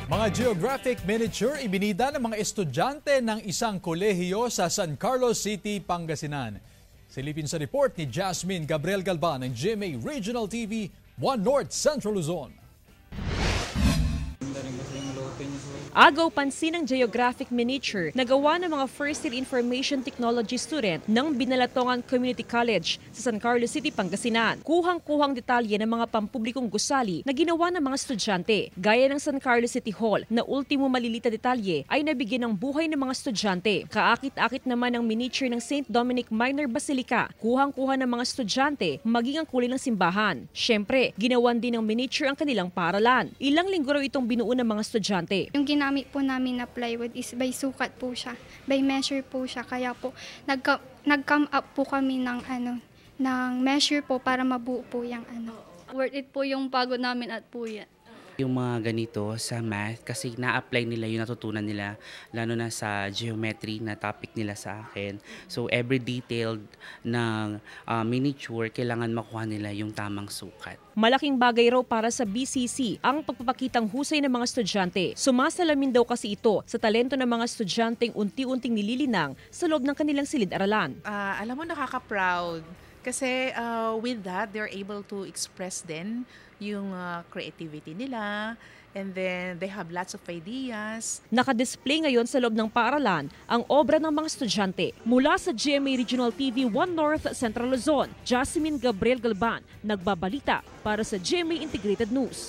Mga geographic miniature ibinida ng mga estudyante ng isang kolehiyo sa San Carlos City, Pangasinan. Silipin sa report ni Jasmine Gabriel Galban ng GMA Regional TV, 1 North Central Luzon. Agaw pansin ng geographic miniature na gawa ng mga first-year information technology student ng Binalatongan Community College sa San Carlos City, Pangasinan. Kuhang-kuhang detalye ng mga pampublikong gusali na ginawa ng mga estudyante. Gaya ng San Carlos City Hall na ultimo malilita detalye ay nabigyan ng buhay ng mga estudyante. Kaakit-akit naman ang miniature ng St. Dominic Minor Basilica. Kuhang-kuha ng mga estudyante maging ang kulay ng simbahan. Siyempre, ginawan din ng miniature ang kanilang paaralan. Ilang linggo raw itong binuo ng mga estudyante. Yung ginamit po namin na plywood is by sukat po siya, by measure po siya. Kaya po nag-come up po kami ng measure po para mabuo po yung Worth it po yung pagod namin at puya. Yung mga ganito sa math kasi na-apply nila yung natutunan nila lalo na sa geometry na topic nila sa akin. So every detailed ng miniature kailangan makuha nila yung tamang sukat. Malaking bagay raw para sa BCC ang pagpapakitang husay ng mga estudyante. Sumasalamin daw kasi ito sa talento ng mga estudyanteng unti-unting nililinang sa loob ng kanilang silid-aralan. Alam mo, nakaka-proud. Kasi with that, they're able to express din yung creativity nila, and then they have lots of ideas. Nakadisplay ngayon sa loob ng paaralan ang obra ng mga estudyante. Mula sa GMA Regional TV 1 North Central Luzon, Jasmine Gabriel Galban, nagbabalita para sa GMA Integrated News.